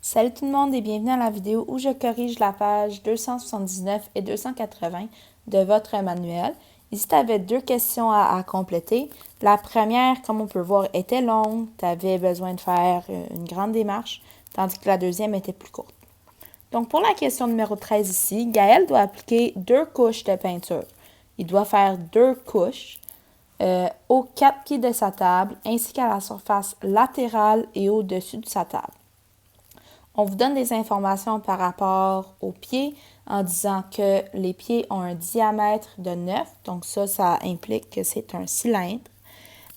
Salut tout le monde et bienvenue à la vidéo où je corrige la page 279 et 280 de votre manuel. Ici, tu avais deux questions à compléter. La première, comme on peut voir, était longue. Tu avais besoin de faire une grande démarche, tandis que la deuxième était plus courte. Donc, pour la question numéro 13 ici, Gaël doit appliquer 2 couches de peinture. Il doit faire 2 couches aux 4 pieds de sa table, ainsi qu'à la surface latérale et au-dessus de sa table. On vous donne des informations par rapport aux pieds en disant que les pieds ont un diamètre de 9, donc ça implique que c'est un cylindre,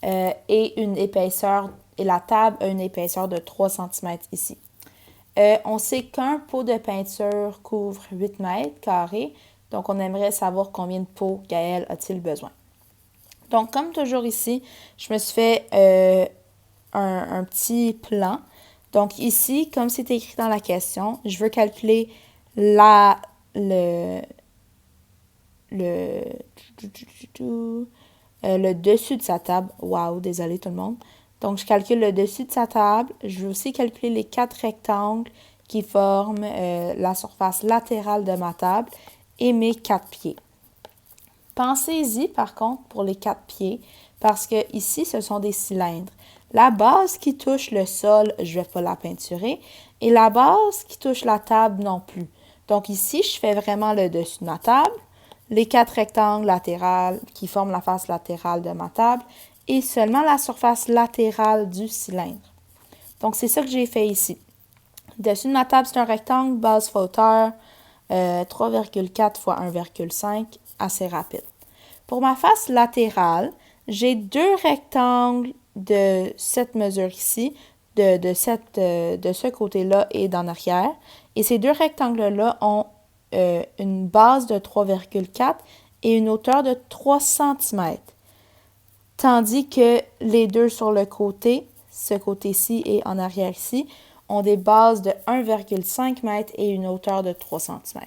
et une épaisseur, et la table a une épaisseur de 3 cm ici. On sait qu'un pot de peinture couvre 8 mètres carrés, donc on aimerait savoir combien de pots Gaël a-t-il besoin. Donc, comme toujours ici, je me suis fait un petit plan. Donc ici, comme c'est écrit dans la question, je veux calculer le dessus de sa table. Wow, désolé tout le monde. Donc, je calcule le dessus de sa table. Je veux aussi calculer les 4 rectangles qui forment la surface latérale de ma table et mes 4 pieds. Pensez-y, par contre, pour les 4 pieds, parce que ici, ce sont des cylindres. La base qui touche le sol, je ne vais pas la peinturer, et la base qui touche la table non plus. Donc ici, je fais vraiment le dessus de ma table, les 4 rectangles latérales qui forment la face latérale de ma table, et seulement la surface latérale du cylindre. Donc c'est ça que j'ai fait ici. Dessus de ma table, c'est un rectangle, base fois hauteur, 3,4 fois 1,5, assez rapide. Pour ma face latérale, j'ai 2 rectangles de cette mesure ici, de ce côté-là et d'en arrière. Et ces 2 rectangles-là ont une base de 3,4 et une hauteur de 3 cm. Tandis que les deux sur le côté, ce côté-ci et en arrière ici, ont des bases de 1,5 m et une hauteur de 3 cm.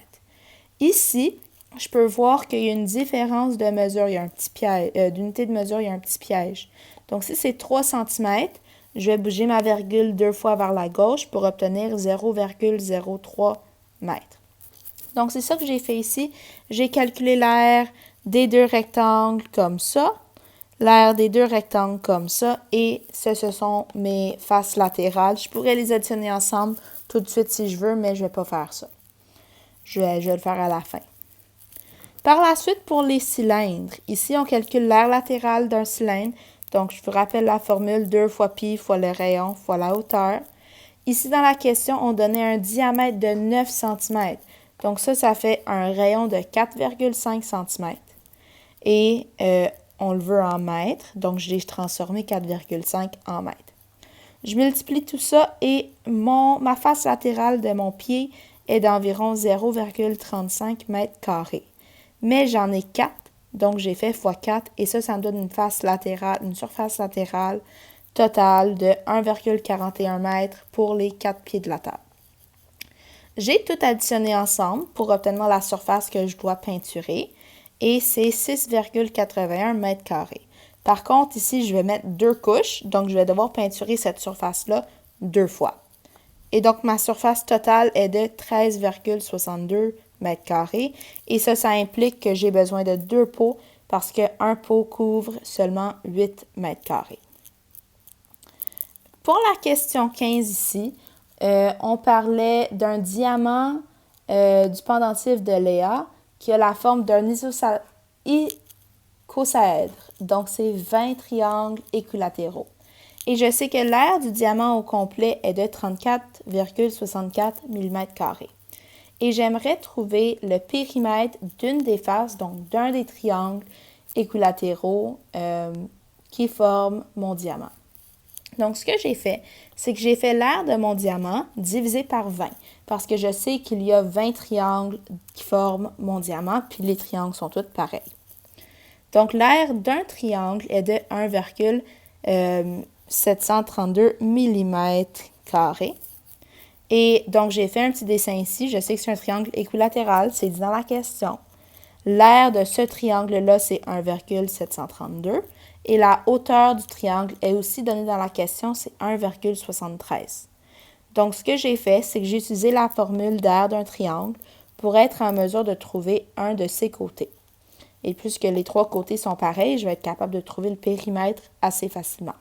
Ici, je peux voir qu'il y a une différence de mesure, il y a un petit piège, d'unité de mesure, il y a un petit piège. Donc, si c'est 3 cm, je vais bouger ma virgule 2 fois vers la gauche pour obtenir 0,03 m. Donc, c'est ça que j'ai fait ici. J'ai calculé l'aire des 2 rectangles comme ça, l'aire des 2 rectangles comme ça, et ce sont mes faces latérales. Je pourrais les additionner ensemble tout de suite si je veux, mais je ne vais pas faire ça. Je vais le faire à la fin. Par la suite, pour les cylindres, ici, on calcule l'aire latérale d'un cylindre. Donc, je vous rappelle la formule 2 fois pi fois le rayon fois la hauteur. Ici, dans la question, on donnait un diamètre de 9 cm. Donc, ça fait un rayon de 4,5 cm. Et on le veut en mètres. Donc, j'ai transformé 4,5 en mètres. Je multiplie tout ça et ma face latérale de mon pied est d'environ 0,35 mètres carrés. Mais j'en ai 4, donc j'ai fait x 4 et ça me donne une surface latérale totale de 1,41 m pour les 4 pieds de la table. J'ai tout additionné ensemble pour obtenir la surface que je dois peinturer et c'est 6,81 mètres carrés. Par contre, ici, je vais mettre 2 couches, donc je vais devoir peinturer cette surface-là 2 fois. Et donc, ma surface totale est de 13,62 mètres carrés. Et ça implique que j'ai besoin de 2 pots parce qu'un pot couvre seulement 8 mètres carrés. Pour la question 15 ici, on parlait d'un diamant du pendentif de Léa qui a la forme d'un icosèdre. Donc, c'est 20 triangles équilatéraux. Et je sais que l'aire du diamant au complet est de 34,64 mm². Et j'aimerais trouver le périmètre d'une des faces, donc d'un des triangles équilatéraux qui forment mon diamant. Donc, ce que j'ai fait, c'est que j'ai fait l'aire de mon diamant divisé par 20, parce que je sais qu'il y a 20 triangles qui forment mon diamant, puis les triangles sont tous pareils. Donc, l'aire d'un triangle est de 1,732 mm². Et donc, j'ai fait un petit dessin ici. Je sais que c'est un triangle équilatéral, c'est dit dans la question. L'aire de ce triangle-là, c'est 1,732. Et la hauteur du triangle est aussi donnée dans la question, c'est 1,73. Donc, ce que j'ai fait, c'est que j'ai utilisé la formule d'aire d'un triangle pour être en mesure de trouver un de ses côtés. Et puisque les trois côtés sont pareils, je vais être capable de trouver le périmètre assez facilement.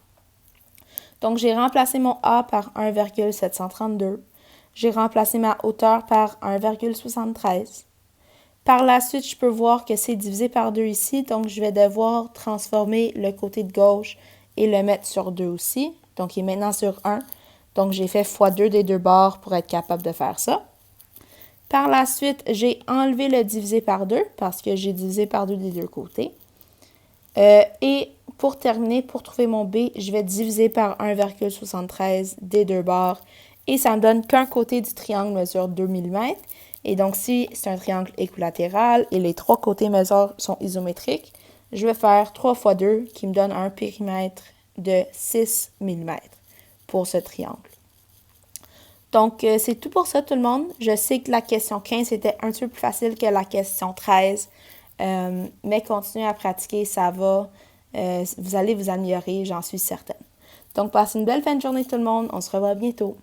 Donc, j'ai remplacé mon A par 1,732. J'ai remplacé ma hauteur par 1,73. Par la suite, je peux voir que c'est divisé par 2 ici, donc je vais devoir transformer le côté de gauche et le mettre sur 2 aussi. Donc, il est maintenant sur 1. Donc, j'ai fait x2 des deux bords pour être capable de faire ça. Par la suite, j'ai enlevé le divisé par 2 parce que j'ai divisé par 2 des deux côtés. Et pour terminer, pour trouver mon B, je vais diviser par 1,73 des deux bords et ça me donne qu'un côté du triangle mesure 2 mm. Et donc, si c'est un triangle équilatéral et les trois côtés sont isométriques, je vais faire 3 fois 2 qui me donne un périmètre de 6 mm pour ce triangle. Donc, c'est tout pour ça, tout le monde. Je sais que la question 15 était un petit peu plus facile que la question 13, mais continuez à pratiquer, ça va. Vous allez vous améliorer, j'en suis certaine. Donc, passez une belle fin de journée, tout le monde. On se revoit bientôt.